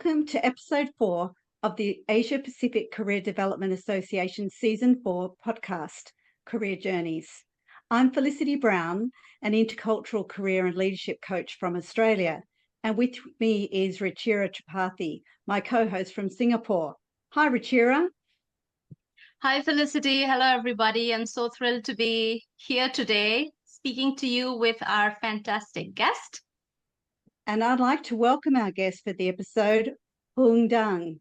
Welcome to episode 4 of the Asia Pacific Career Development Association Season 4 podcast, Career Journeys. I'm Felicity Brown, an intercultural career and leadership coach from Australia, and with me is Ruchira Tripathi, my co-host from Singapore. Hi, Ruchira. Hi, Felicity. Hello, everybody. I'm so thrilled to be here today, speaking to you with our fantastic guest. And I'd like to welcome our guest for the episode, Huong Dang.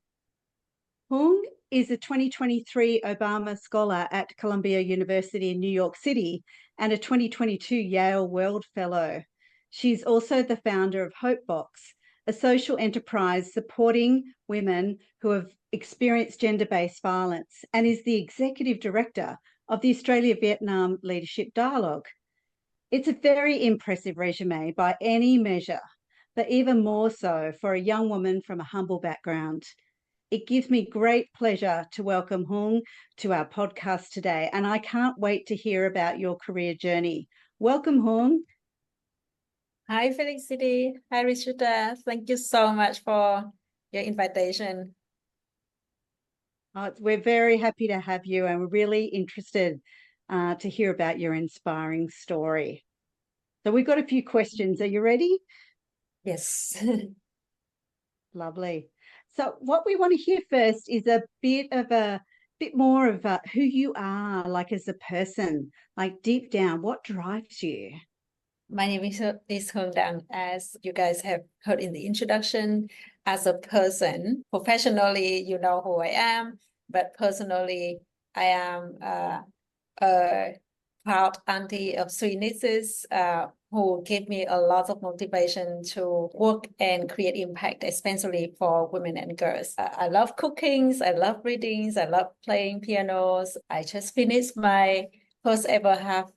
Huong is a 2023 Obama Scholar at Columbia University in New York City and a 2022 Yale World Fellow. She's also the founder of HopeBox, a social enterprise supporting women who have experienced gender-based violence, and is the executive director of the Australia-Vietnam Leadership Dialogue. It's a very impressive resume by any measure, but even more so for a young woman from a humble background. It gives me great pleasure to welcome Huong to our podcast today, and I can't wait to hear about your career journey. Welcome, Huong. Hi, Felicity. Hi, Richard. Thank you so much for your invitation. We're very happy to have you, and we're really interested to hear about your inspiring story. So we've got a few questions. Are you ready? Yes. Lovely. So what we want to hear first is a bit more of who you are, like as a person, like deep down, what drives you? My name is Huong Dang, as you guys have heard in the introduction. As a person, professionally, you know who I am, but personally, I am a proud auntie of 3 nieces who gave me a lot of motivation to work and create impact, especially for women and girls. I love cooking, I love readings, I love playing pianos. I just finished my first ever half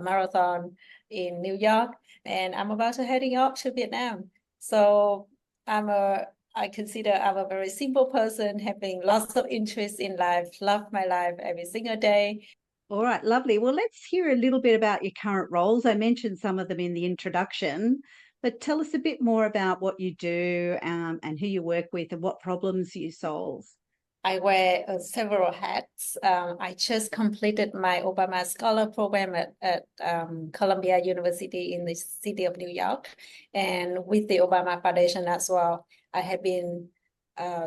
marathon in New York, and I'm about to heading up to Vietnam. So I consider I'm a very simple person, having lots of interest in life, love my life every single day. All right, lovely. Well, let's hear a little bit about your current roles. I mentioned some of them in the introduction, but tell us a bit more about what you do and who you work with and what problems you solve. I wear several hats. I just completed my Obama Scholar program at Columbia University in the city of New York. And with the Obama Foundation as well, I have been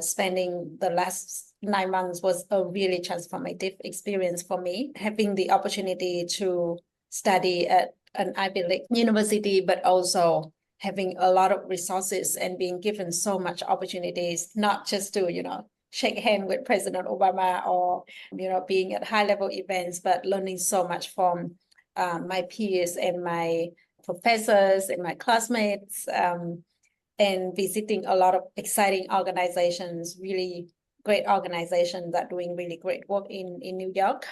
spending the last 9 months was a really transformative experience for me, having the opportunity to study at an Ivy League university, but also having a lot of resources and being given so much opportunities, not just to, shake hands with President Obama or, being at high-level events, but learning so much from my peers and my professors and my classmates, and visiting a lot of exciting organizations, really great organizations that are doing really great work in New York.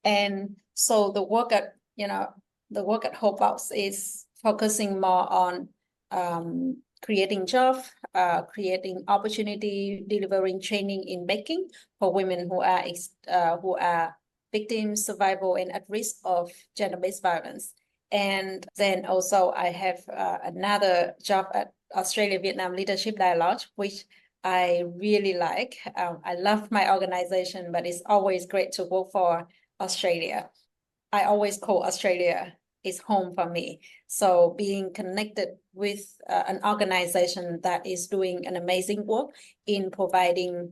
And so the work at HopeBox is focusing more on creating jobs, creating opportunity, delivering training in baking for women who are victims, survival, and at risk of gender-based violence. And then also I have another job at Australia-Vietnam Leadership Dialogue, which I really like. I love my organization, but it's always great to work for Australia. I always call Australia is home for me. So being connected with an organization that is doing an amazing work in providing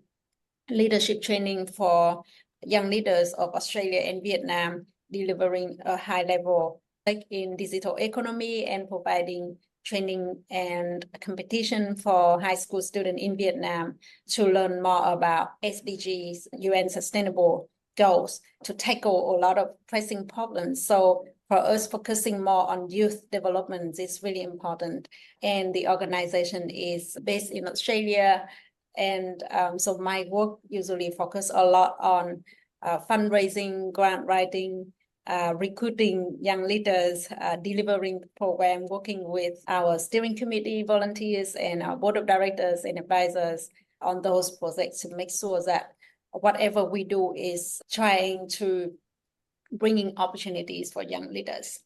leadership training for young leaders of Australia and Vietnam, delivering a high level like in digital economy and providing training and competition for high school students in Vietnam to learn more about SDGs, UN Sustainable Goals, to tackle a lot of pressing problems. So for us, focusing more on youth development is really important. And the organization is based in Australia. And so my work usually focus a lot on fundraising, grant writing, recruiting young leaders, delivering program, working with our steering committee volunteers and our board of directors and advisors on those projects to make sure that whatever we do is trying to bringing opportunities for young leaders,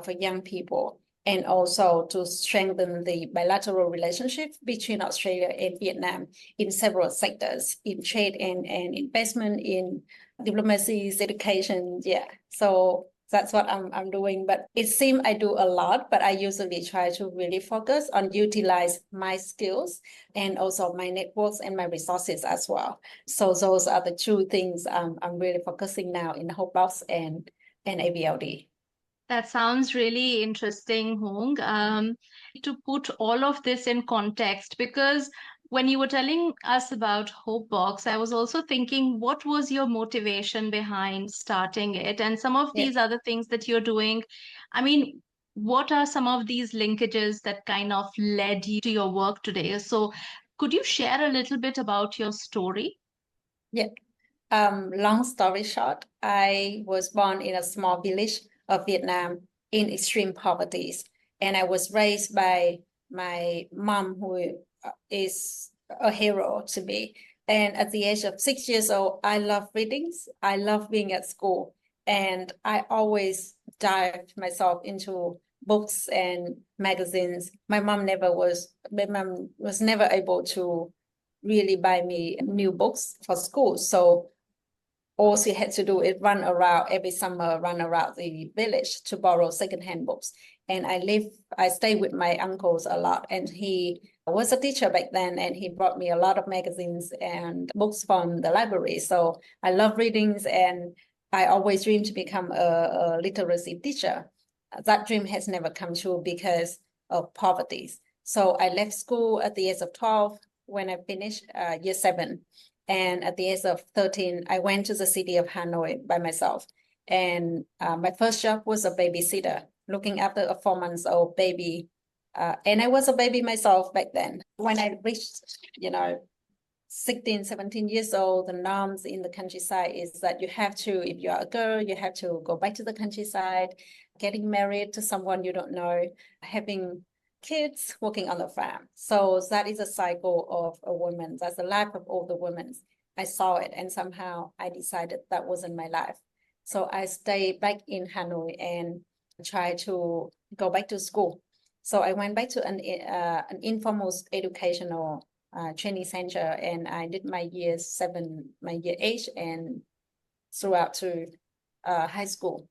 for young people. and also to strengthen the bilateral relationship between Australia and Vietnam in several sectors, in trade and investment, in diplomacy, education. Yeah, so that's what I'm doing. But it seems I do a lot, but I usually try to really focus on utilize my skills and also my networks and my resources as well. So those are the two things I'm really focusing now in Hopebox and ABLD. That sounds really interesting, Hong. To put all of this in context, because when you were telling us about Hopebox, I was also thinking, what was your motivation behind starting it? And some of these other things that you're doing, I mean, what are some of these linkages that kind of led you to your work today? So could you share a little bit about your story? Yeah. Long story short, I was born in a small village of Vietnam in extreme poverty. And I was raised by my mom, who is a hero to me. And at the age of 6 years old, I love readings. I love being at school. And I always dived myself into books and magazines. My mom was never able to really buy me new books for school. So all she had to do is run around the village to borrow secondhand books. And I stayed with my uncles a lot. And he was a teacher back then, and he brought me a lot of magazines and books from the library. So I love readings, and I always dreamed to become a literacy teacher. That dream has never come true because of poverty. So I left school at the age of 12 when I finished year 7. And at the age of 13, I went to the city of Hanoi by myself. And my first job was a babysitter, looking after a 4-month-old baby. And I was a baby myself back then. When I reached, 16, 17 years old, the norms in the countryside is that you have to, if you're a girl, you have to go back to the countryside, getting married to someone you don't know, having kids, working on the farm. So that is a cycle of a woman. That's the life of all the women. I saw it, and somehow I decided that wasn't my life. So I stayed back in Hanoi and tried to go back to school. So I went back to an informal educational training center, and I did my year 8, and throughout to high school.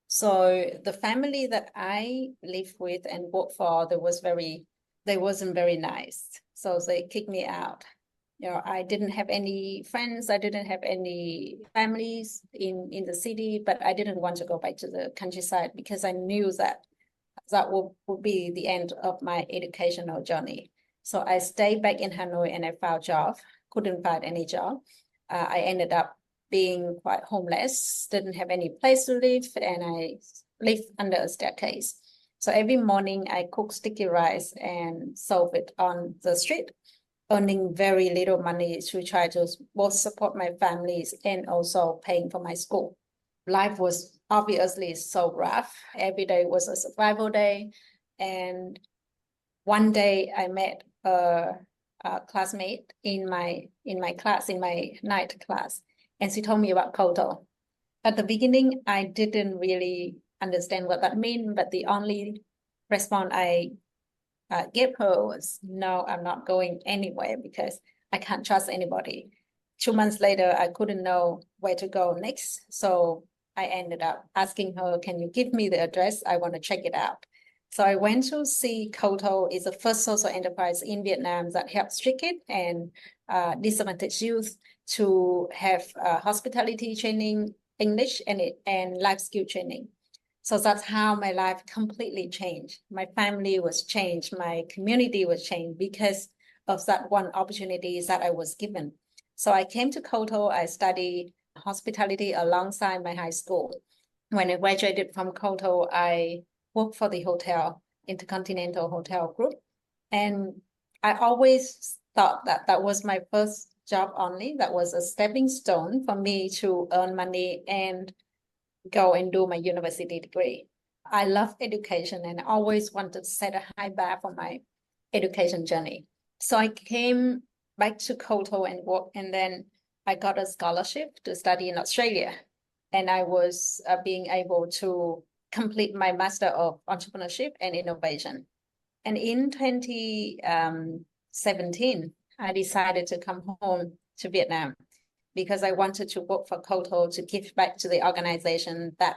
So the family that I lived with and worked for, they wasn't very nice. So they kicked me out. I didn't have any friends. I didn't have any families in the city, but I didn't want to go back to the countryside because I knew that would be the end of my educational journey. So I stayed back in Hanoi and I found a job, couldn't find any job. I ended up being quite homeless, didn't have any place to live, and I lived under a staircase. So every morning I cook sticky rice and sold it on the street, earning very little money to try to both support my families and also paying for my school. Life was obviously so rough. Every day was a survival day. And one day I met a classmate in my class, in my night class, and she told me about KOTO. At the beginning, I didn't really understand what that meant, but the only response I gave her was, no, I'm not going anywhere because I can't trust anybody. 2 months later, I couldn't know where to go next. So I ended up asking her, can you give me the address? I want to check it out. So I went to see KOTO. Is the first social enterprise in Vietnam that helps stricken and disadvantaged youth to have hospitality training, English, and life skill training. So that's how my life completely changed. My family was changed. My community was changed because of that one opportunity that I was given. So I came to KOTO. I studied hospitality alongside my high school. When I graduated from KOTO, I worked for the hotel, Intercontinental Hotel Group. And I always thought that was my first job only. That was a stepping stone for me to earn money and go and do my university degree. I love education and I always wanted to set a high bar for my education journey. So I came back to KOTO and worked, and then I got a scholarship to study in Australia. And I was being able to complete my Master of Entrepreneurship and Innovation. And in 2017, I decided to come home to Vietnam because I wanted to work for KOTO to give back to the organization that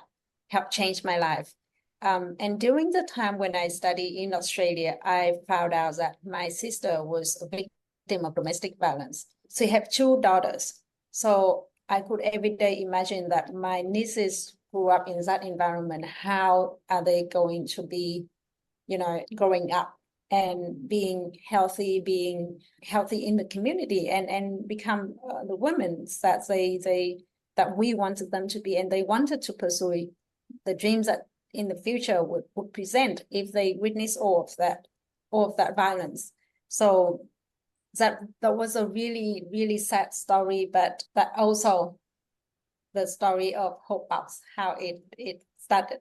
helped change my life. And during the time when I studied in Australia, I found out that my sister was a victim of domestic violence. She had 2 daughters. So I could every day imagine that my nieces grew up in that environment. How are they going to be, growing up and being healthy in the community and become the women that that we wanted them to be, and they wanted to pursue the dreams that in the future would present if they witness all of that violence. So that was a really, really sad story, but that also the story of Hope Box, how it started.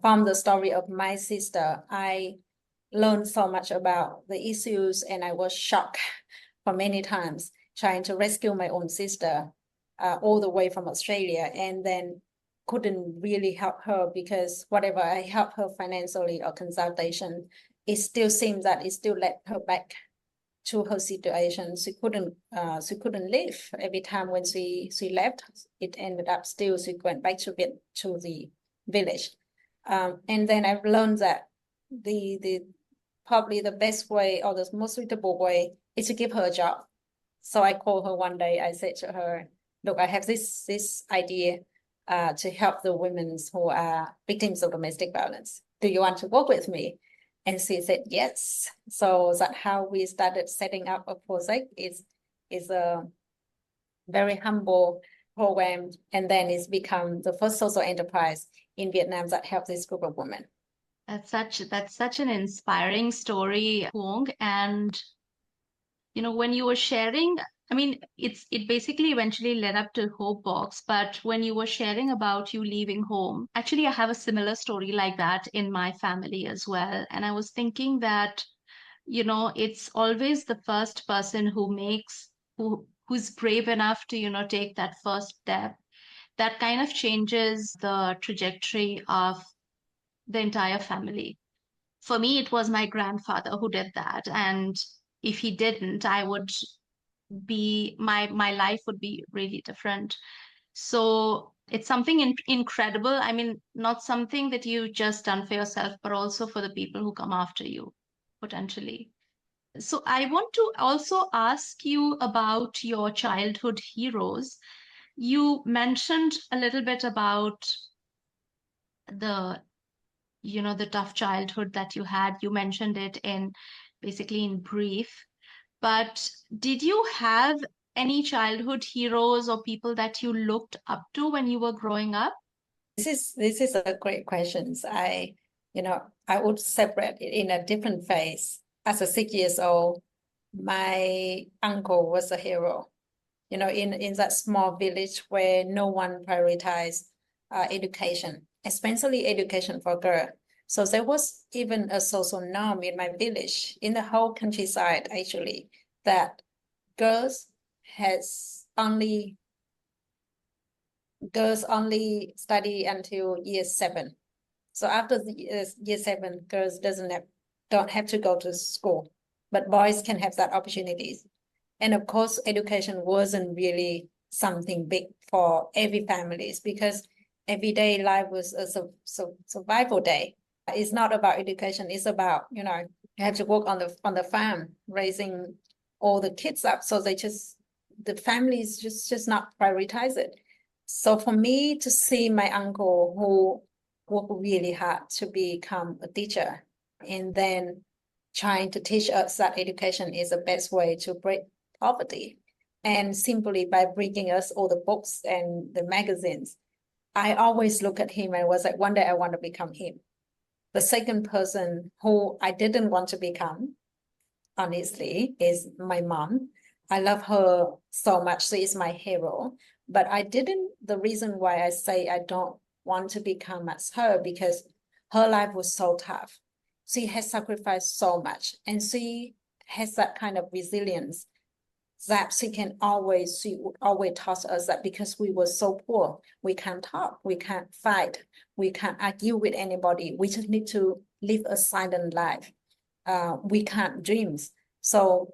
From the story of my sister, I learned so much about the issues, and I was shocked for many times trying to rescue my own sister all the way from Australia, and then couldn't really help her because whatever I helped her financially or consultation, it still seems that it still led her back to her situation. She couldn't live. Every time when she left, it ended up still she went back to the village. And then I've learned that the probably the best way or the most suitable way is to give her a job. So I called her one day. I said to her, look, I have this idea to help the women who are victims of domestic violence. Do you want to work with me? And she said yes. So that's how we started setting up a project. It's a very humble program, and then it's become the first social enterprise in Vietnam that helps this group of women. That's such an inspiring story, Huong. And when you were sharing, I mean, it basically eventually led up to Hope Box, but when you were sharing about you leaving home, actually I have a similar story like that in my family as well. And I was thinking that, it's always the first person who's brave enough to, take that first step that kind of changes the trajectory of the entire family. For me, it was my grandfather who did that. And if he didn't, I would be my life would be really different. So it's something incredible. I mean, not something that you just done for yourself, but also for the people who come after you, potentially. So I want to also ask you about your childhood heroes. You mentioned a little bit about the the tough childhood that you had. You mentioned it basically in brief, but did you have any childhood heroes or people that you looked up to when you were growing up? This is a great question. I would separate it in a different phase. As a 6 years old, my uncle was a hero. In that small village where no one prioritized education, especially education for girls. So there was even a social norm in my village, in the whole countryside actually, that girls only study until year 7. So after the year 7, girls don't have to go to school, but boys can have that opportunities. And of course, education wasn't really something big for every families because everyday life was a survival day. It's not about education. It's about, you have to work on the farm, raising all the kids up. So the families just not prioritize it. So for me to see my uncle who worked really hard to become a teacher and then trying to teach us that education is the best way to break poverty, and simply by bringing us all the books and the magazines, I always look at him and was like, one day I want to become him. The second person who I didn't want to become, honestly, is my mom. I love her so much. She is my hero. But the reason why I say I don't want to become as her, because her life was so tough. She has sacrificed so much, and she has that kind of resilience that she would always tell us that because we were so poor, we can't talk, we can't fight, we can't argue with anybody. We just need to live a silent life. We can't dream. So,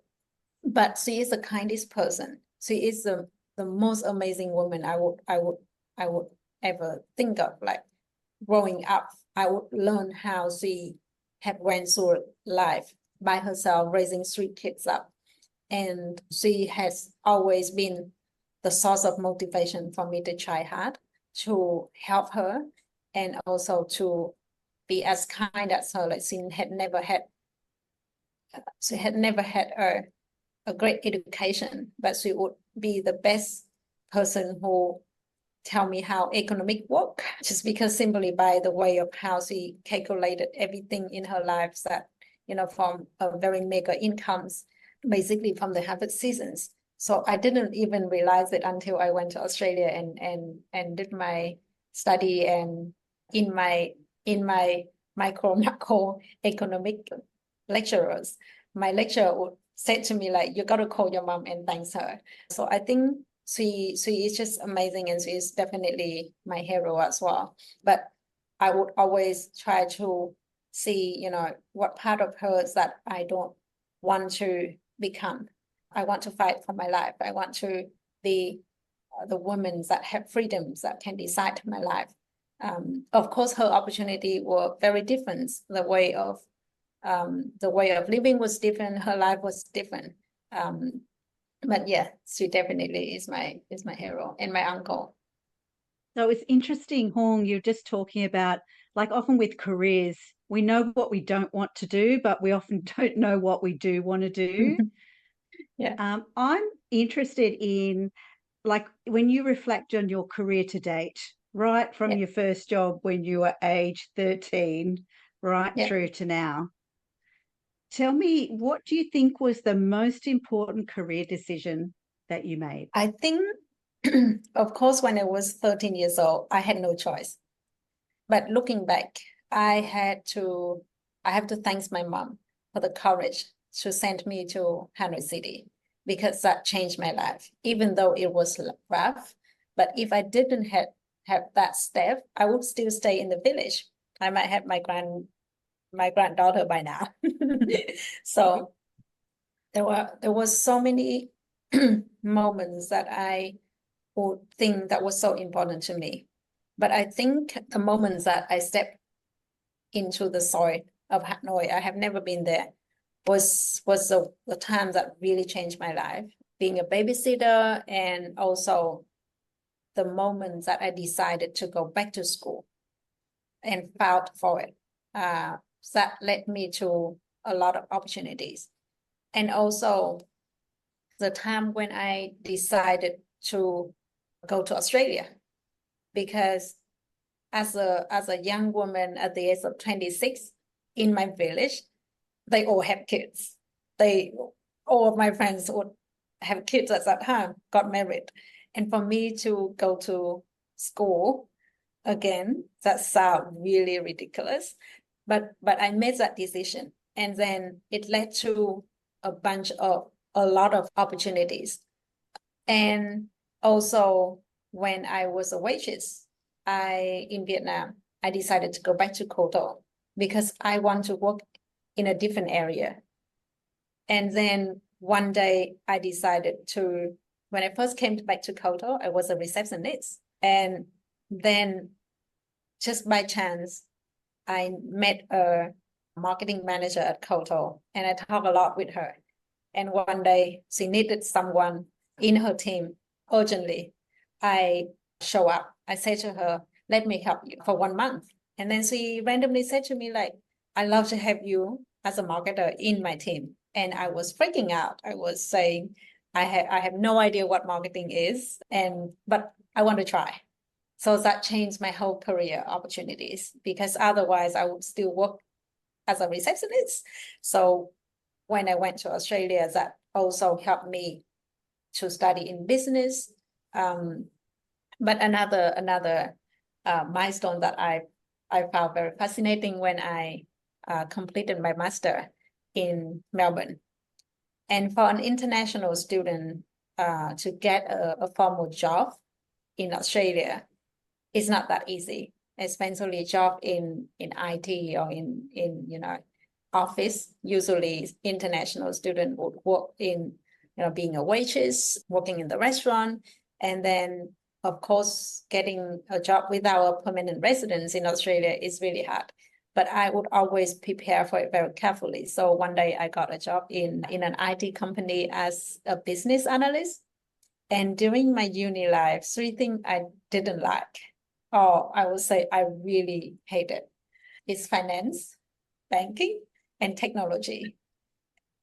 but she is the kindest person. She is the most amazing woman I would ever think of. Like growing up, I would learn how she had went through life by herself, raising 3 kids up. And she has always been the source of motivation for me to try hard, to help her, and also to be as kind as her. Like she had never had a great education, but she would be the best person who tell me how economic work, just because simply by the way of how she calculated everything in her life, that, from a very mega incomes, basically from the Harvard seasons. So I didn't even realize it until I went to Australia and did my study, and in my macro economic lecturers, my lecturer would say to me, like, you got to call your mom and thank her. So I think she is just amazing, and she is definitely my hero as well. But I would always try to see, what part of her is that I don't want to become. I want to fight for my life. I want to be the women that have freedoms, that can decide my life. Of course, her opportunity were very different. The way of living was different. Her life was different. But yeah, she definitely is my hero, and my uncle. So it's interesting, Huong, you're just talking about, like, often with careers, we know what we don't want to do, but we often don't know what we do want to do. Yeah. I'm interested in, like, when you reflect on your career to date, right from your first job when you were age 13, right through to now. Tell me, what do you think was the most important career decision that you made? I think, of course, when I was 13 years old, I had no choice. But looking back, I have to thank my mom for the courage to send me to Hanoi City, because that changed my life, even though it was rough. But if I didn't have that step, I would still stay in the village. I might have my granddaughter by now. So there was so many moments that I would think that was so important to me. But I think the moments that I stepped into the soil of Hanoi, I have never been there, was the time that really changed my life. Being a babysitter, and also the moments that I decided to go back to school and fought for it. That led me to a lot of opportunities. And also the time when I decided to go to Australia, because as a young woman at the age of 26 in my village, they all have kids. All of my friends would have kids at that time, got married. And for me to go to school again, that sounds really ridiculous. But I made that decision. And then it led to a lot of opportunities. And also when I was a waitress in Vietnam, I decided to go back to KOTO because I want to work in a different area. And then one day I decided when I first came back to KOTO, I was a receptionist. And then just by chance, I met a marketing manager at KOTO, and I talked a lot with her. And one day she needed someone in her team urgently. I show up. I said to her, let me help you for 1 month. And then she randomly said to me, like, I'd love to have you as a marketer in my team. And I was freaking out. I was saying, I have no idea what marketing is, but I want to try. So that changed my whole career opportunities, because otherwise I would still work as a receptionist. So when I went to Australia, that also helped me to study in business. But another milestone that I found very fascinating when I completed my master in Melbourne. And for an international student to get a formal job in Australia, it's not that easy, especially a job in IT or in office. Usually international student would work in, being a waitress, working in the restaurant, and then of course getting a job without a permanent residence in Australia is really hard. But I would always prepare for it very carefully. So one day I got a job in an IT company as a business analyst. And during my uni life, three things I didn't like, or I would say I really hated, is finance, banking, and technology.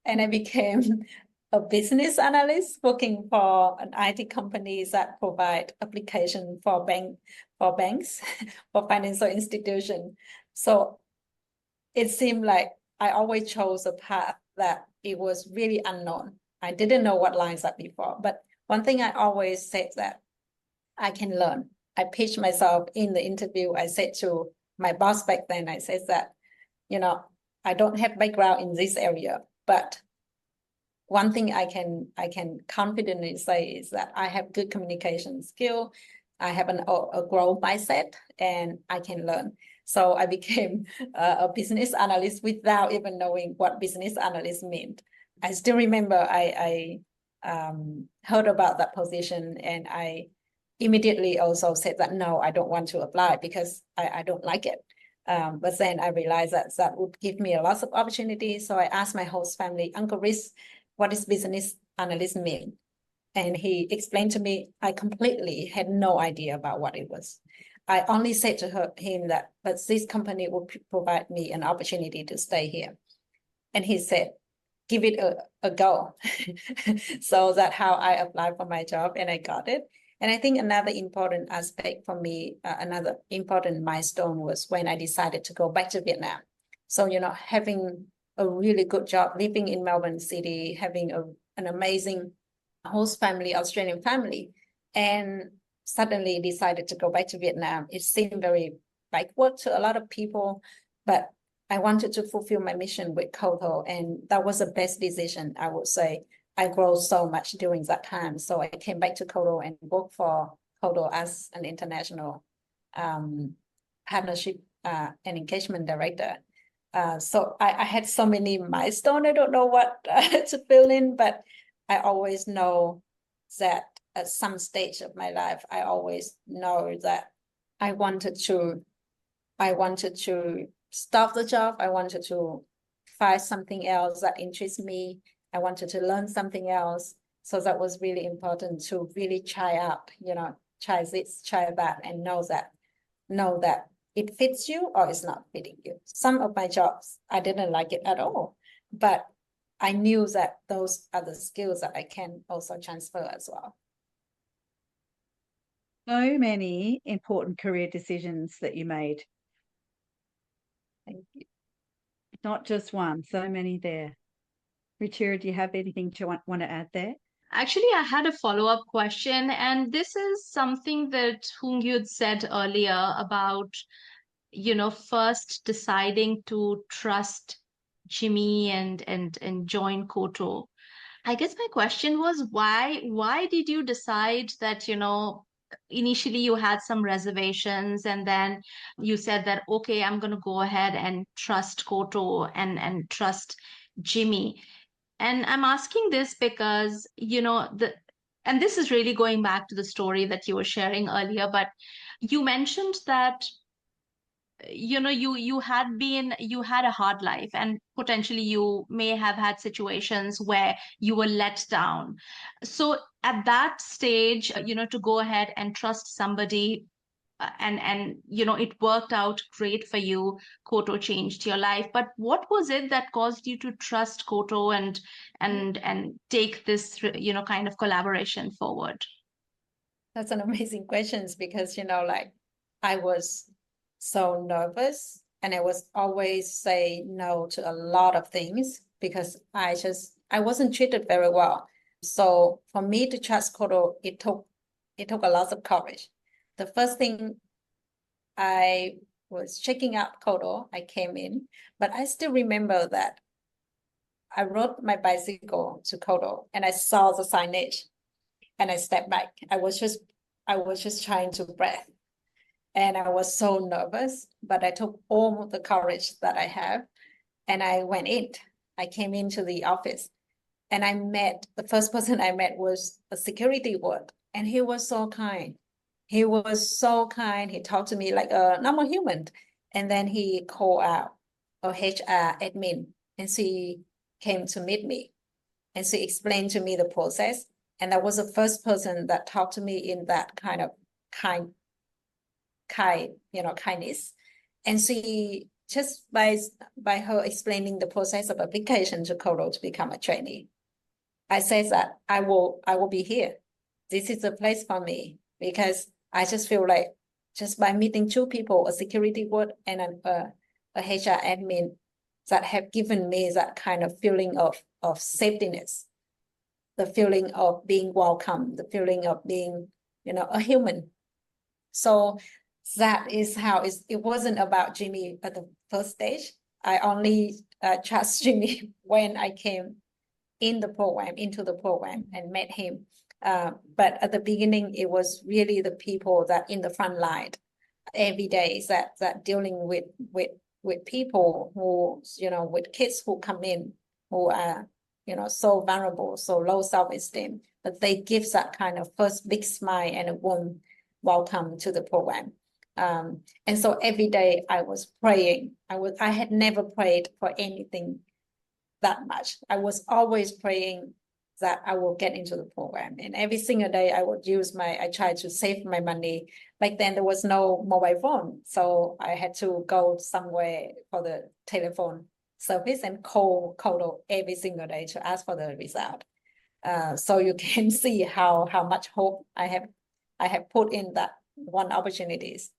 And I became a business analyst working for an IT company that provide application for banks, for financial institution. So it seemed like I always chose a path that it was really unknown. I didn't know what lines up before, but one thing I always said that I can learn. I pitched myself in the interview. I said to my boss back then, I said that, I don't have background in this area, but one thing I can confidently say is that I have good communication skill. I have a growth mindset, and I can learn. So I became a business analyst without even knowing what business analyst meant. I still remember I heard about that position, and I immediately also said that no, I don't want to apply because I don't like it. But then I realized that would give me a lot of opportunities. So I asked my host family, Uncle Rich, what does business analyst mean? And he explained to me, I completely had no idea about what it was. I only said to him that, but this company will provide me an opportunity to stay here. And he said, give it a go. So that's how I applied for my job, and I got it. And I think another important aspect for me, another important milestone was when I decided to go back to Vietnam. So, having a really good job, living in Melbourne City, having an amazing host family, Australian family, and suddenly decided to go back to Vietnam. It seemed very backward to a lot of people, but I wanted to fulfill my mission with KOTO, and that was the best decision, I would say. I grew so much during that time. So I came back to KOTO and worked for KOTO as an international partnership and engagement director. So I had so many milestones. I don't know what to fill in, but I always know that at some stage of my life, I always know that I wanted to stop the job. I wanted to find something else that interests me. I wanted to learn something else. So that was really important to really try out, try this, try that, and know that it fits you or it's not fitting you. Some of my jobs, I didn't like it at all, but I knew that those are the skills that I can also transfer as well. So many important career decisions that you made. Thank you. Not just one, so many there. Richard, do you have anything to want to add there? Actually, I had a follow-up question, and this is something that Huong you'd said earlier about, first deciding to trust Jimmy and join KOTO. I guess my question was why did you decide that, initially you had some reservations and then you said that, okay, I'm going to go ahead and trust KOTO and trust Jimmy. And I'm asking this because, and this is really going back to the story that you were sharing earlier, but you mentioned that you had a hard life, and potentially you may have had situations where you were let down. So at that stage, to go ahead and trust somebody, and it worked out great for you. KOTO changed your life, but what was it that caused you to trust KOTO and take this kind of collaboration forward? That's an amazing question, because I was so nervous, and I was always say no to a lot of things because I wasn't treated very well. So for me to trust KOTO, it took a lot of courage. The first thing, I was checking out KOTO, I came in, but I still remember that I rode my bicycle to KOTO and I saw the signage and I stepped back. I was just trying to breathe. And I was so nervous, but I took all the courage that I have and I went in. I came into the office and the first person I met was a security guard, and he was so kind. He was so kind. He talked to me like a normal human. And then he called out a HR admin and she came to meet me and she explained to me the process. And that was the first person that talked to me in that kind of kindness. And she just by her explaining the process of application to KOTO to become a trainee, I said that I will be here. This is the place for me, because I just feel like just by meeting two people, a security guard and a HR admin, that have given me that kind of feeling of safetyness, the feeling of being welcome, the feeling of being, a human. So that is how it wasn't about Jimmy at the first stage. I only trust Jimmy when I came into the program and met him. But at the beginning, it was really the people that in the front line every day that dealing with people who, with kids who come in who are, so vulnerable, so low self-esteem, but they give that kind of first big smile and a warm welcome to the program. And so every day I was praying. I had never prayed for anything that much. I was always praying that I will get into the program. And every single day I tried to save my money. Back then there was no mobile phone. So I had to go somewhere for the telephone service and call KOTO every single day to ask for the result. So you can see how much hope I have put in that one opportunities.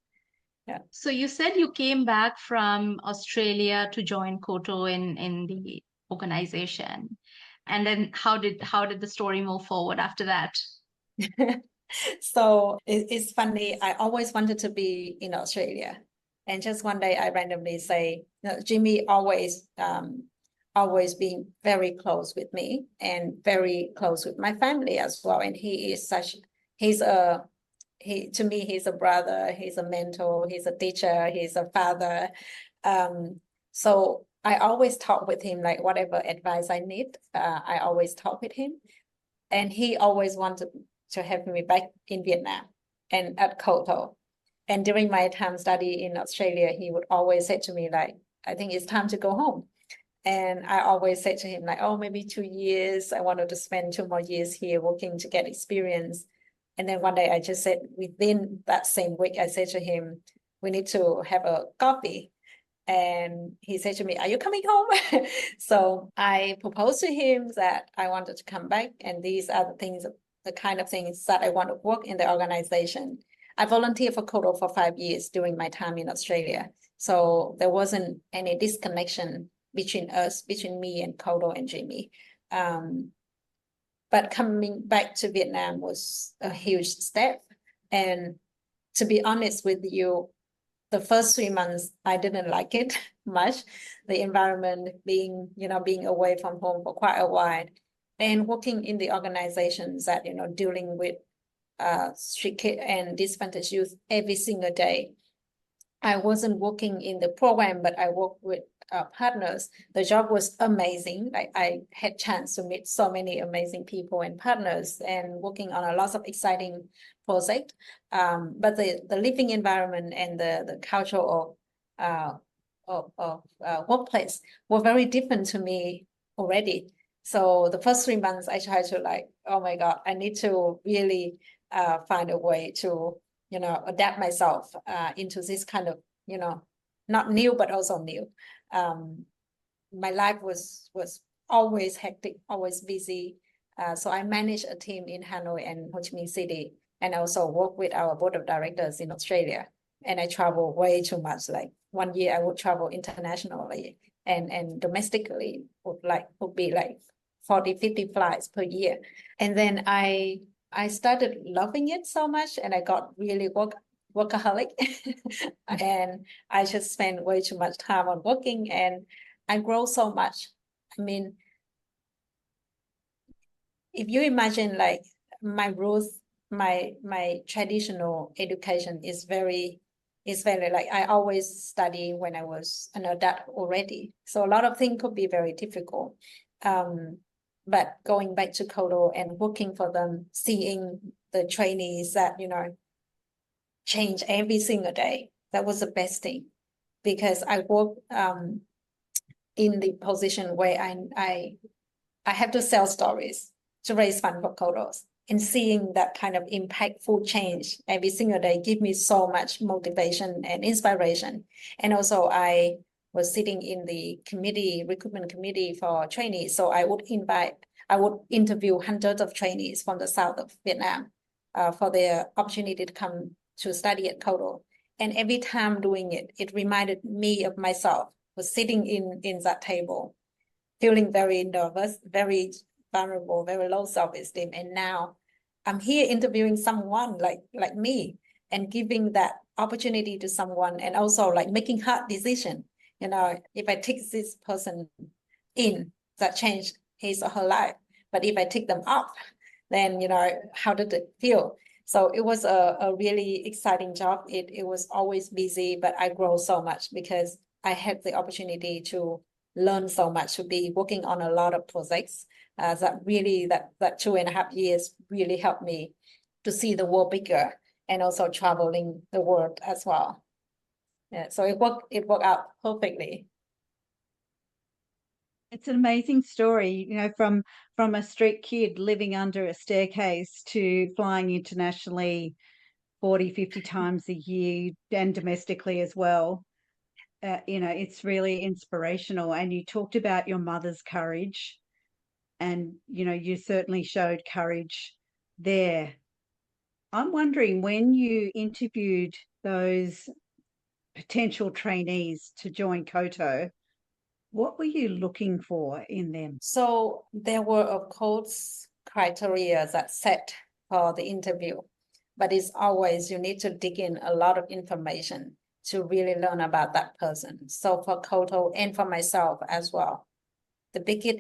Yeah. So you said you came back from Australia to join KOTO in the organization. And then how did the story move forward after that? So it's funny. I always wanted to be in Australia. And just one day I randomly say, Jimmy always being very close with me and very close with my family as well. And to me, he's a brother, he's a mentor, he's a teacher, he's a father. So I always talk with him, like whatever advice I need, I always talk with him. And he always wanted to have me back in Vietnam and at KOTO. And during my time study in Australia, he would always say to me, like, I think it's time to go home. And I always said to him, like, oh, maybe 2 years. I wanted to spend 2 more years here working to get experience. And then one day I just said, within that same week, I said to him, we need to have a coffee. And he said to me, are you coming home? So I proposed to him that I wanted to come back. And these are the kind of things that I want to work in the organization. I volunteered for KOTO for 5 years during my time in Australia. So there wasn't any disconnection between me and KOTO and Jimmy. But coming back to Vietnam was a huge step. And to be honest with you, the first 3 months, I didn't like it much. The environment, being away from home for quite a while, and working in the organizations that, dealing with street kid and disadvantaged youth every single day. I wasn't working in the program, but I worked with partners. The job was amazing. I had chance to meet so many amazing people and partners, and working on a lot of exciting projects. But the living environment and the culture of workplace were very different to me already. So the first 3 months, I tried to like, oh my God, I need to really find a way to adapt myself into this kind of, not new, but also new. My life was always hectic, always busy. So I managed a team in Hanoi and Ho Chi Minh City, and also work with our board of directors in Australia. And I travel way too much. Like 1 year I would travel internationally, and domestically would be like 40, 50 flights per year. And then I started loving it so much, and I got really workaholic. And I just spent way too much time on working, and I grow so much. I mean, if you imagine like my roots, my traditional education is very like I always study when I was an adult already. So a lot of things could be very difficult. But going back to KOTO and working for them, seeing the trainees that, change every single day, that was the best thing, because I work in the position where I have to sell stories to raise funds for KOTOs. And seeing that kind of impactful change every single day give me so much motivation and inspiration. And also I was sitting in the recruitment committee for trainees. So I would interview hundreds of trainees from the south of Vietnam for their opportunity to come to study at KOTO. And every time doing it, it reminded me of myself, was sitting in that table, feeling very nervous, very vulnerable, very low self-esteem. And now I'm here interviewing someone like me and giving that opportunity to someone, and also like making hard decision. If I take this person in, that changed his or her life. But if I take them off, then, how did it feel? So it was a really exciting job. It was always busy, but I grow so much because I had the opportunity to learn so much, to be working on a lot of projects. That 2.5 years really helped me to see the world bigger, and also traveling the world as well. Yeah, so it worked out perfectly. It's an amazing story, from a street kid living under a staircase to flying internationally 40, 50 times a year, and domestically as well. It's really inspirational. And you talked about your mother's courage, and, you certainly showed courage there. I'm wondering, when you interviewed those potential trainees to join KOTO, what were you looking for in them? So there were, of course, criteria that set for the interview, but it's always, you need to dig in a lot of information to really learn about that person. So for KOTO and for myself as well, the biggest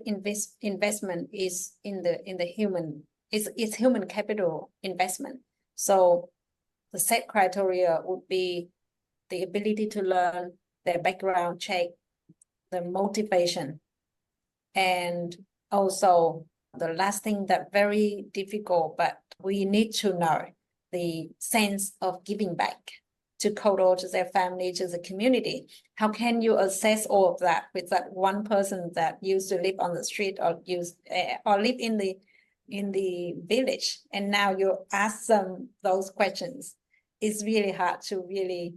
investment is in the human, it's human capital investment. So the set criteria would be the ability to learn, their background check, the motivation, and also the last thing that very difficult, but we need to know, the sense of giving back to KOTO, to their family, to the community. How can you assess all of that with that one person that used to live on the street or live in the village, and now you ask them those questions? It's really hard to really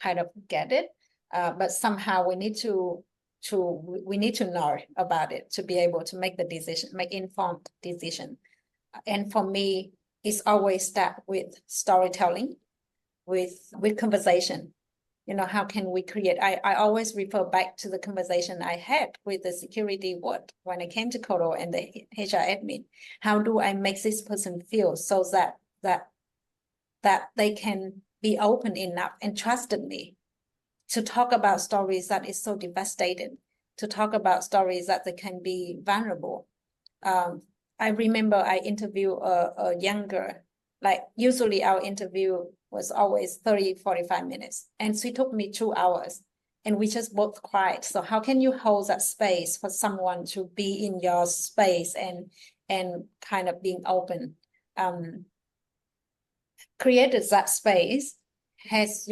kind of get it, but somehow we need to know about it to be able to make the decision, make informed decision. And for me, it's always start with storytelling, with conversation. How can we create? I always refer back to the conversation I had with the security ward when I came to KOTO and the HR admin. How do I make this person feel so that they can be open enough and trusted me to talk about stories that is so devastated, to talk about stories that they can be vulnerable. I remember I interviewed a younger, like usually our interview was always 30, 45 minutes. And she took me 2 hours and we just both cried. So how can you hold that space for someone to be in your space and kind of being open? Created that space has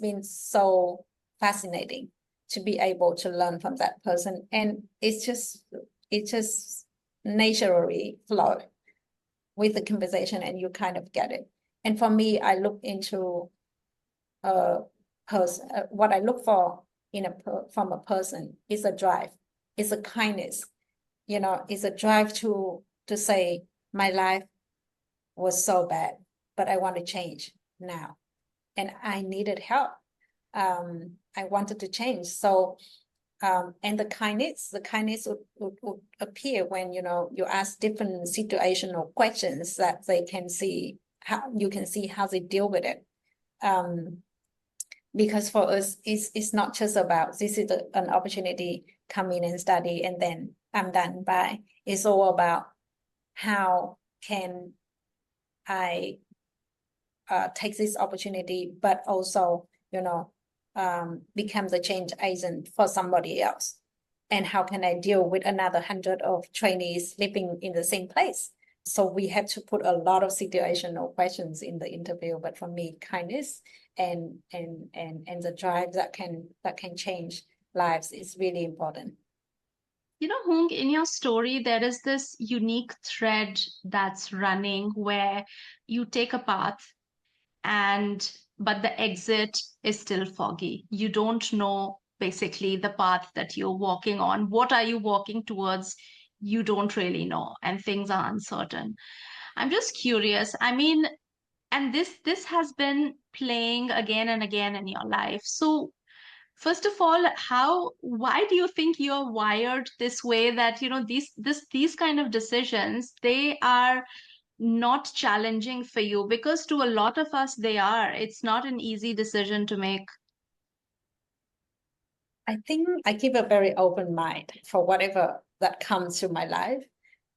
been so fascinating to be able to learn from that person. And it just naturally flow with the conversation, and you kind of get it. And for me, I look into a person, what I look for from a person is a drive, is a kindness, is a drive to say, my life was so bad, but I want to change now. And I needed help. I wanted to change. So, and the kindness would appear when, you ask different situational questions that they can see how they deal with it. Because for us, it's not just about, this is an opportunity, come in and study, and then I'm done. Bye. It's all about how can I take this opportunity, but also, become the change agent for somebody else? And how can I deal with another 100 of trainees living in the same place? So we had to put a lot of situational questions in the interview. But for me, kindness and the drive that can change lives is really important. You know, Hung, in your story, there is this unique thread that's running where you take a path but the exit is still foggy. You don't know basically the path that you're walking on. What are you walking towards? You don't really know, and things are uncertain. I'm just curious. I mean, and this has been playing again and again in your life. So first of all, why do you think you're wired this way, that these kind of decisions, they are not challenging for you? Because to a lot of us they are. It's not an easy decision to make. I think I keep a very open mind for whatever that comes to my life.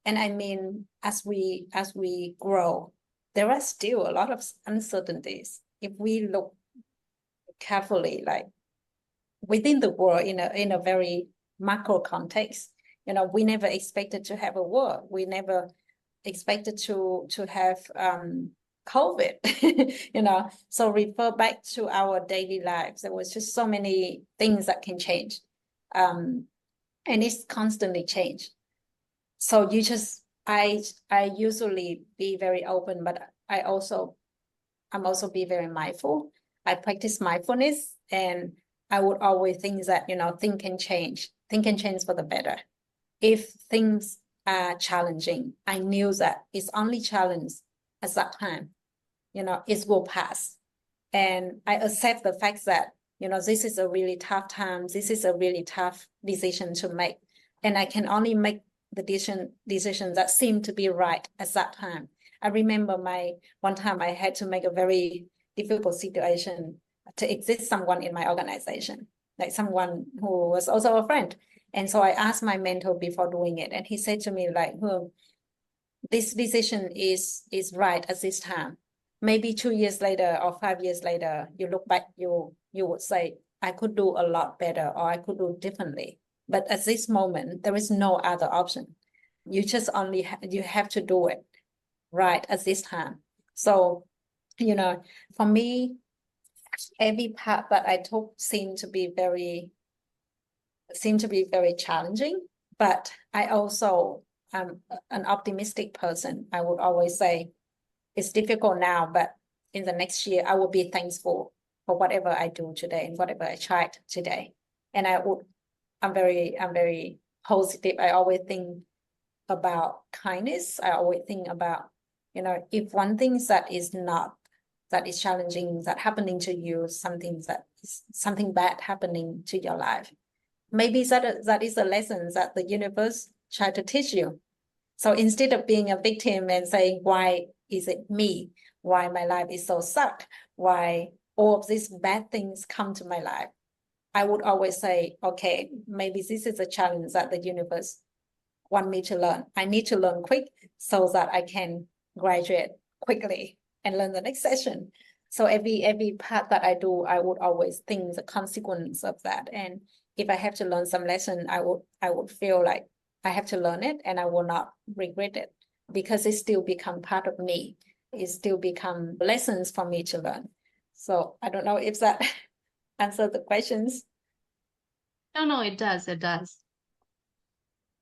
And I mean, as we grow, there are still a lot of uncertainties. If we look carefully, like within the world, in a very macro context, we never expected to have a war. We never expected to have COVID, so refer back to our daily lives. There was just so many things that can change. And it's constantly change. So I usually be very open, but I'm also be very mindful. I practice mindfulness, and I would always think that, things can change. Things can change for the better. If things are challenging, I knew that it's only challenge at that time. It will pass. And I accept the fact that, this is a really tough time. This is a really tough decision to make. And I can only make the decision that seemed to be right at that time. I remember one time I had to make a very difficult situation to exit someone in my organization, like someone who was also a friend. And so I asked my mentor before doing it, and he said to me, like, this decision is right at this time. Maybe 2 years later or 5 years later, you look back, you would say, I could do a lot better, or I could do differently. But at this moment, there is no other option. You just you have to do it right at this time. So, for me, every path that I took seemed to be very challenging. But I also am an optimistic person. I would always say it's difficult now, but in the next year, I will be thankful for whatever I do today and whatever I tried today. And I'm very positive. I always think about kindness. I always think about, if one thing that is challenging, that happening to you, something bad happening to your life, maybe that is a lesson that the universe tried to teach you. So instead of being a victim and saying, why is it me? Why my life is so suck? Why all of these bad things come to my life? I would always say, okay, maybe this is a challenge that the universe want me to learn. I need to learn quick so that I can graduate quickly and learn the next session. So every part that I do, I would always think the consequence of that. And if I have to learn some lesson, I would feel like I have to learn it, and I will not regret it, because it still become part of me. It still become lessons for me to learn. So I don't know if that answered the questions. No, it does. It does.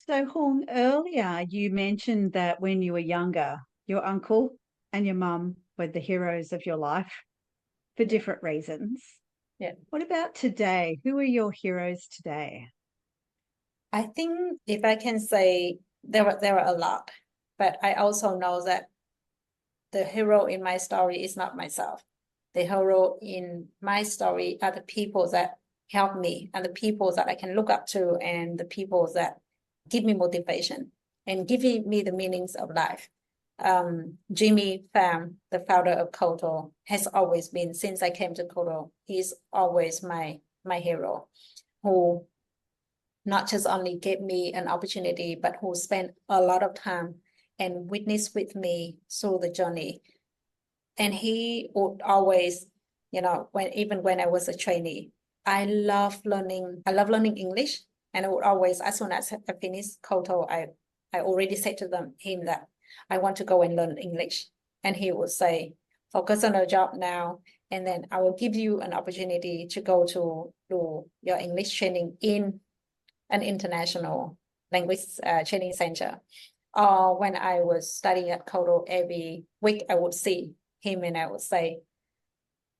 So, Huong, earlier you mentioned that when you were younger, your uncle and your mum were the heroes of your life for different reasons. Yeah. What about today? Who are your heroes today? I think if I can say, there are a lot, but I also know that the hero in my story is not myself. The hero in my story are the people that help me, and the people that I can look up to, and the people that give me motivation and give me the meanings of life. Jimmy Pham, the founder of KOTO, has always been, since I came to KOTO, he's always my hero, who not just only gave me an opportunity, but who spent a lot of time and witness with me through the journey. And he would always, even when I was a trainee, I love learning English. And I would always, as soon as I finished KOTO, I already said to him that I want to go and learn English. And he would say, focus on your job now, and then I will give you an opportunity to go to do your English training in an international language training center. Or when I was studying at KOTO, every week I would see him and I would say,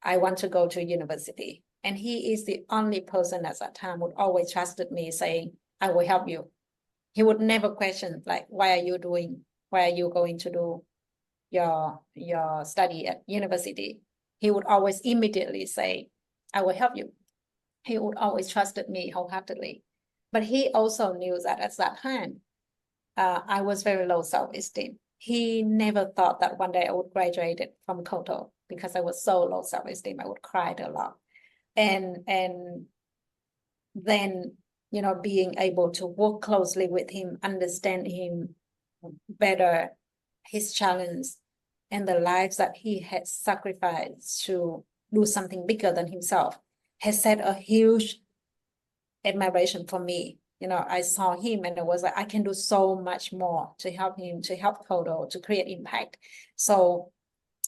I want to go to university. And he is the only person at that time would always trusted me, saying, I will help you. He would never question, like, why are you going to do your study at university? He would always immediately say, I will help you. He would always trusted me wholeheartedly. But he also knew that at that time, I was very low self-esteem. He never thought that one day I would graduate from KOTO because I was so low self-esteem. I would cry a lot. And then, being able to work closely with him, understand him better, his challenge, and the lives that he had sacrificed to do something bigger than himself has set a huge admiration for me. I saw him and I was like, I can do so much more to help him, to help KOTO, to create impact. So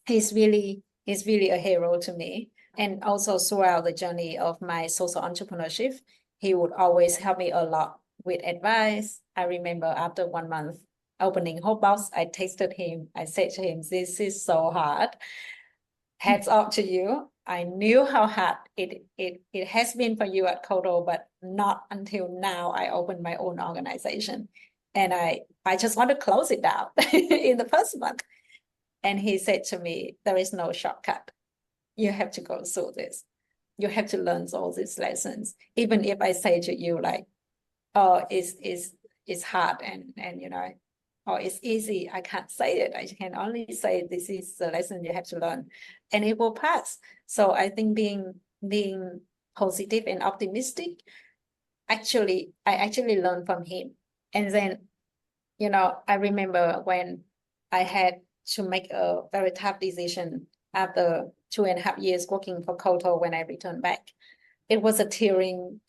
he's really a hero to me. And also throughout the journey of my social entrepreneurship, he would always help me a lot with advice. I remember after 1 month opening Hope Box, I texted him. I said to him, this is so hard. Hats off to you. I knew how hard it has been for you at KOTO, but not until now I opened my own organization. And I just want to close it down in the first month. And he said to me, there is no shortcut. You have to go through this. You have to learn all these lessons. Even if I say to you like, oh, it's hard and or it's easy, I can't say it. I can only say this is the lesson you have to learn and it will pass. So I think being positive and optimistic, I actually learned from him. And then, I remember when I had to make a very tough decision after 2.5 years working for KOTO when I returned back. It was a tearing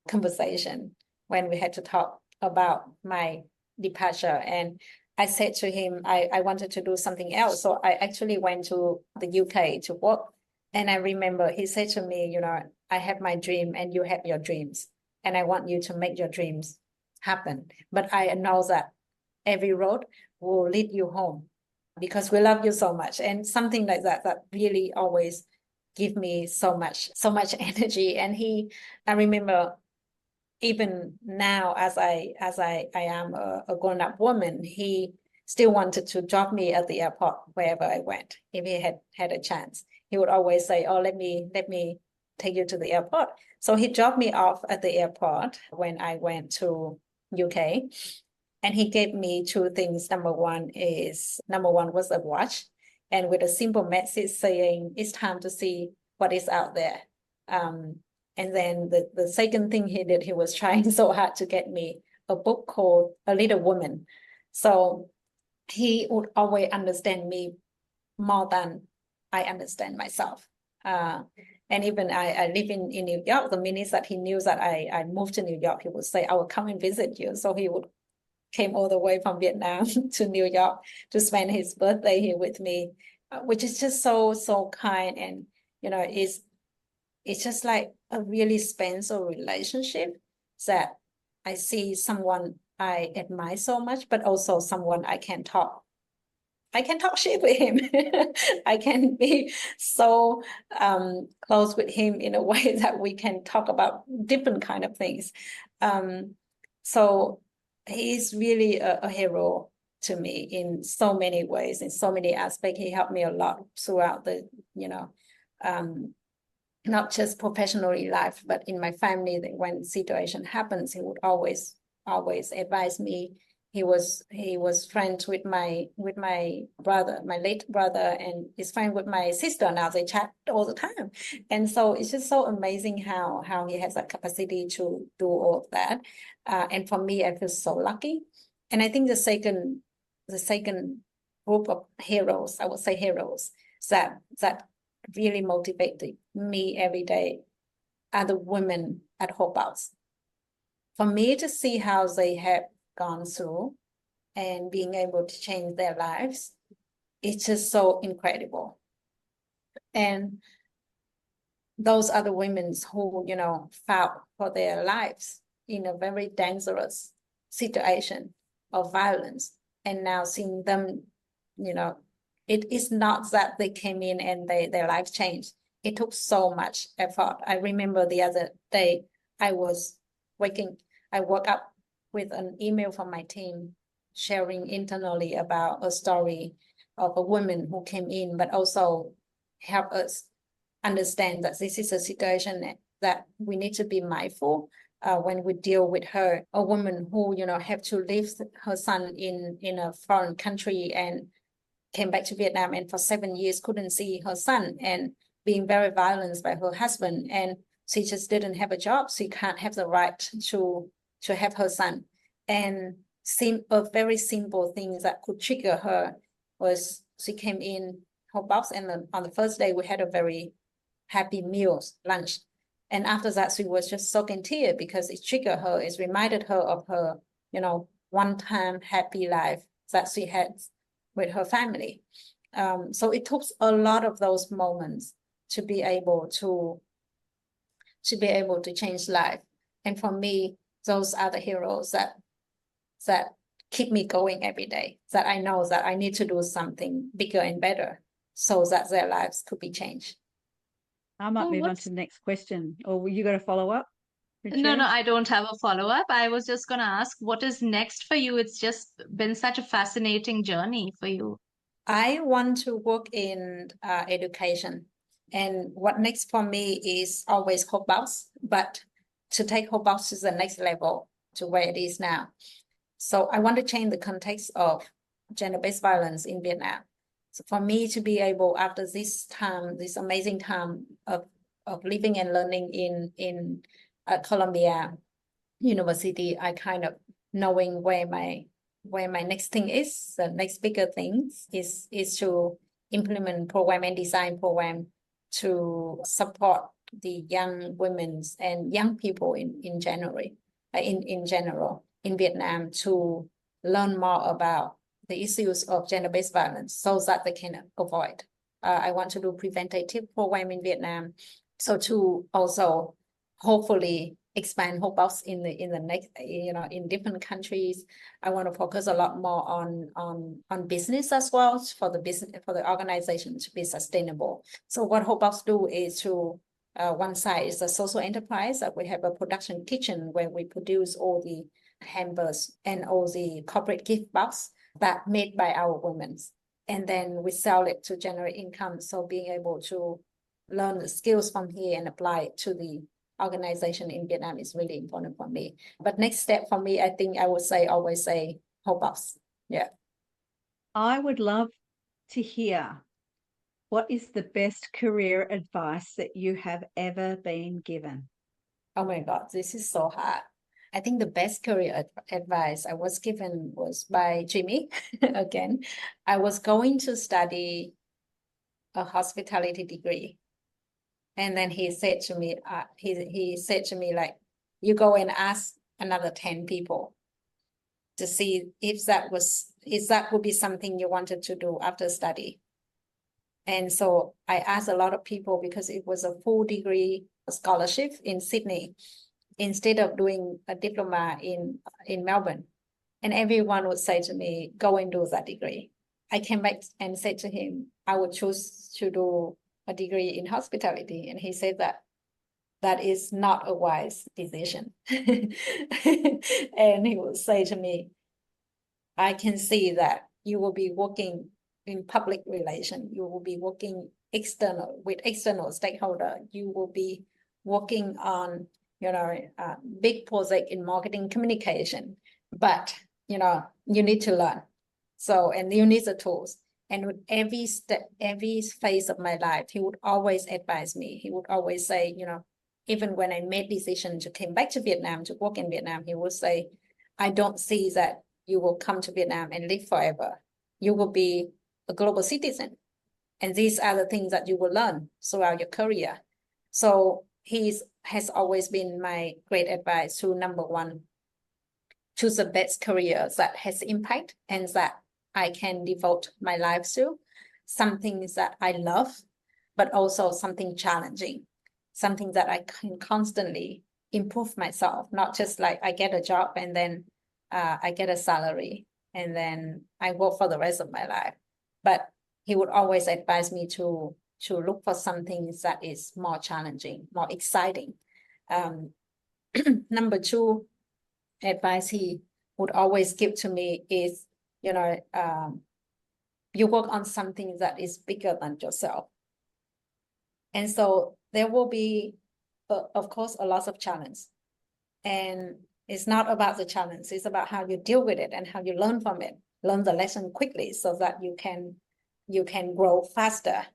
conversation when we had to talk about my departure. And I said to him, I wanted to do something else. So I actually went to the UK to work. And I remember he said to me, I have my dream and you have your dreams. And I want you to make your dreams happen. But I know that every road will lead you home because we love you so much. And something like that really always give me so much energy. And I remember even now as I am a grown-up woman, he still wanted to drop me at the airport wherever I went. If he had a chance, he would always say, oh, let me take you to the airport. So he dropped me off at the airport when I went to UK. And he gave me 2 things. Number one was a watch, and with a simple message saying, it's time to see what is out there. And then the second thing he did, he was trying so hard to get me a book called A Little Woman. So he would always understand me more than I understand myself. And even I live in New York. The minute that he knew that I moved to New York, he would say, I will come and visit you. So he would came all the way from Vietnam to New York to spend his birthday here with me, which is just so kind. And, it's just like a really special relationship that I see someone I admire so much, but also someone I can talk shit with him. I can be so close with him in a way that we can talk about different kind of things. So he's really a hero to me in so many ways, in so many aspects. He helped me a lot throughout the, not just professionally life, but in my family. That when situation happens, he would always advise me. He was friends with my brother, my late brother, and is friend with my sister now. They chat all the time, and so it's just so amazing how he has that capacity to do all of that. And for me, I feel so lucky And I think the second group of heroes, I would say heroes, that really motivated me every day are the women at Hope House. For me to see how they have gone through and being able to change their lives, it's just so incredible. And those are the women who, fought for their lives in a very dangerous situation of violence. And now seeing them, it is not that they came in and their lives changed. It took so much effort. I remember the other day I woke up with an email from my team sharing internally about a story of a woman who came in, but also help us understand that this is a situation that we need to be mindful when we deal with her, a woman who, have to leave her son in a foreign country and came back to Vietnam and for 7 years couldn't see her son and being very violent by her husband. And she just didn't have a job. She can't have the right to have her son. And a very simple thing that could trigger her was she came in her box, and on the first day we had a very happy meal, lunch. And after that, she was just soaked in tears because it triggered her. It reminded her of her, one-time happy life that she had with her family. So it took a lot of those moments to be able to change life. And for me, those are the heroes that keep me going every day, that I know that I need to do something bigger and better so that their lives could be changed. I might move on to the next question. Or you got a follow-up? No, I don't have a follow-up. I was just going to ask, what is next for you? It's just been such a fascinating journey for you. I want to work in education. And what next for me is always Hope House, but to take Hope House to the next level to where it is now. So I want to change the context of gender-based violence in Vietnam. So for me to be able, after this amazing time of living and learning in Columbia University, I kind of knowing where my next thing is, the next bigger thing is to implement program and design program to support the young women and young people in general in Vietnam to learn more about the issues of gender-based violence so that they can avoid. I want to do preventative program in Vietnam, so to also hopefully expand Hope House in the next, in different countries. I want to focus a lot more on business as well for the organization to be sustainable. So what Hope House do is to one side is a social enterprise that we have a production kitchen where we produce all the hampers and all the corporate gift box that made by our women, and then we sell it to generate income. So being able to learn the skills from here and apply it to the organization in Vietnam is really important for me. But next step for me, I think I would always say Hope House. Yeah. I would love to hear, what is the best career advice that you have ever been given? Oh my God, this is so hard. I think the best career advice I was given was by Jimmy. Again, I was going to study a hospitality degree. And then he said to me, like, you go and ask another 10 people to see if that would be something you wanted to do after study. And so I asked a lot of people because it was a full degree scholarship in Sydney instead of doing a diploma in Melbourne. And everyone would say to me, go and do that degree. I came back and said to him, I would choose to do a degree in hospitality. And he said that is not a wise decision. And he would say to me, I can see that you will be working in public relations. You will be working with external stakeholder. You will be working on, big project in marketing communication, but, you need to learn. So, and you need the tools. And with every step, every phase of my life, he would always advise me. He would always say, even when I made decision to come back to Vietnam, to work in Vietnam, he would say, I don't see that you will come to Vietnam and live forever. You will be a global citizen. And these are the things that you will learn throughout your career. So has always been my great advice to number one, choose the best career that has impact and that I can devote my life to, something that I love, but also something challenging, something that I can constantly improve myself, not just like I get a job and then I get a salary and then I work for the rest of my life. But he would always advise me to look for something that is more challenging, more exciting. Number two advice he would always give to me is, you work on something that is bigger than yourself. And so there will be, of course, a lot of challenge. And it's not about the challenge, it's about how you deal with it and how you learn from it, learn the lesson quickly so that you can grow faster.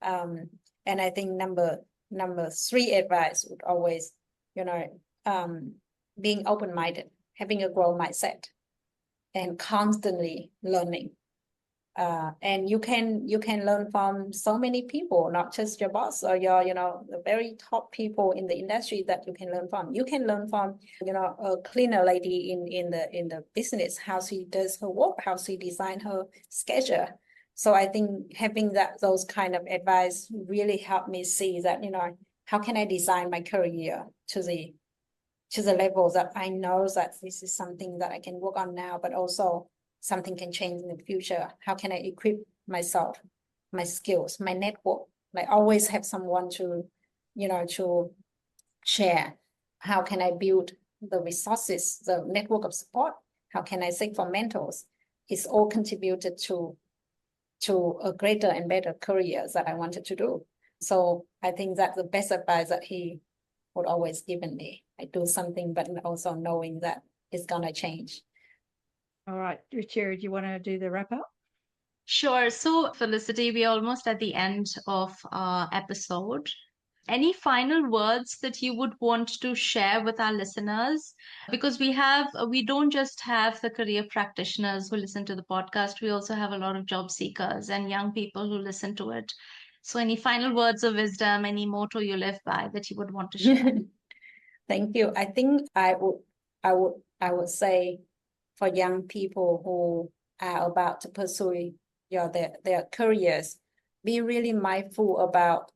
And I think number three advice would always, being open-minded, having a growth mindset, and constantly learning. And you can learn from so many people, not just your boss or your, the very top people in the industry that you can learn from. You can learn from, a cleaner lady in the business, how she does her work, how she design her schedule. So I think having those kind of advice really helped me see that, how can I design my career to the level that I know that this is something that I can work on now, but also something can change in the future. How can I equip myself, my skills, my network? Like always have someone to share. How can I build the resources, the network of support? How can I seek for mentors? It's all contributed to a greater and better career that I wanted to do. So I think that's the best advice that he would always give me. I do something, but also knowing that it's gonna change. All right, Richard, you want to do the wrap up? Sure. So, Felicity, we're almost at the end of our episode. Any final words that you would want to share with our listeners? Because we don't just have the career practitioners who listen to the podcast, we also have a lot of job seekers and young people who listen to it. So any final words of wisdom, any motto you live by that you would want to share? Thank you. I think I would say for young people who are about to pursue their careers, be really mindful about,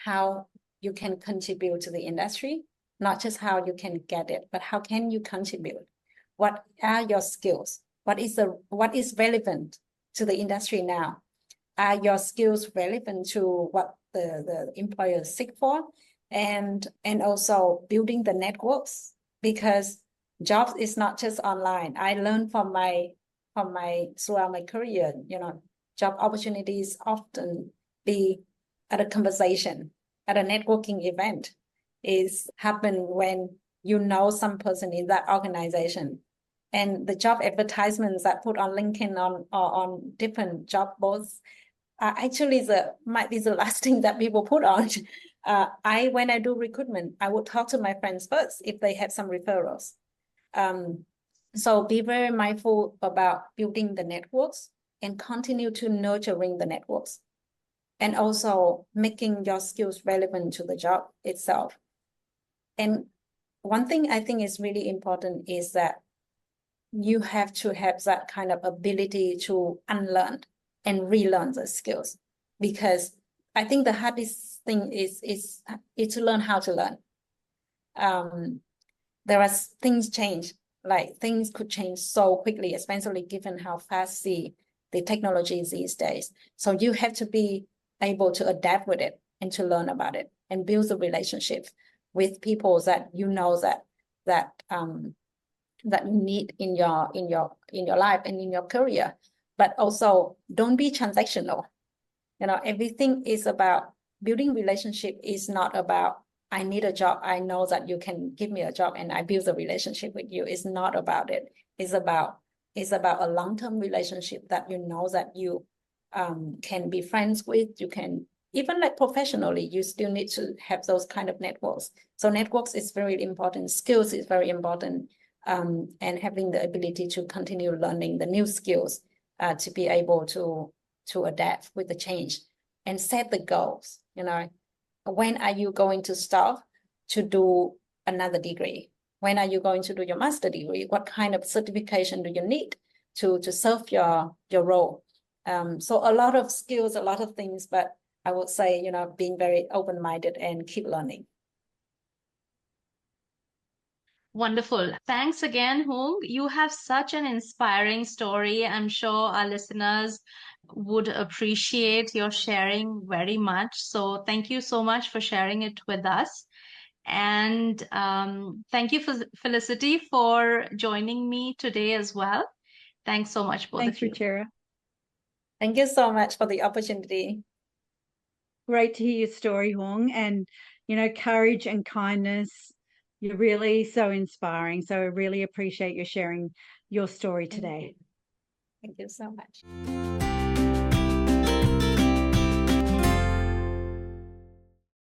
how you can contribute to the industry, not just how you can get it, but how can you contribute? What are your skills? What is relevant to the industry now? Are your skills relevant to what the employers seek for? And also building the networks, because jobs is not just online. I learned throughout my career, job opportunities often be at a conversation, at a networking event, is happen when some person in that organization. And the job advertisements that put on LinkedIn on different job boards are actually might be the last thing that people put on. When I do recruitment, I would talk to my friends first if they have some referrals. So be very mindful about building the networks and continue to nurturing the networks, and also making your skills relevant to the job itself. And one thing I think is really important is that you have to have that kind of ability to unlearn and relearn the skills, because I think the hardest thing is to learn how to learn. There are things change, like things could change so quickly, especially given how fast the technology is these days. So you have to be able to adapt with it and to learn about it and build a relationship with people that that you need in your life and in your career. But also don't be transactional. Everything is about building relationship. Is not about I need a job. I know that you can give me a job and I build a relationship with you. It's not about it. It's about a long-term relationship that that you can be friends with. You can, even like professionally, you still need to have those kind of networks. So networks is very important. Skills is very important. and having the ability to continue learning the new skills to be able to adapt with the change and set the goals. When are you going to stop to do another degree? When are you going to do your master degree? What kind of certification do you need to serve your role? So a lot of skills, a lot of things, but I would say, being very open-minded and keep learning. Wonderful. Thanks again, Huong. You have such an inspiring story. I'm sure our listeners would appreciate your sharing very much. So thank you so much for sharing it with us. And thank you, Felicity, for joining me today as well. Thanks so much, both Thanks, of you. Ruchira. Thank you so much for the opportunity. Great to hear your story, Huong, and courage and kindness. You're really so inspiring. So I really appreciate you sharing your story today. Thank you so much.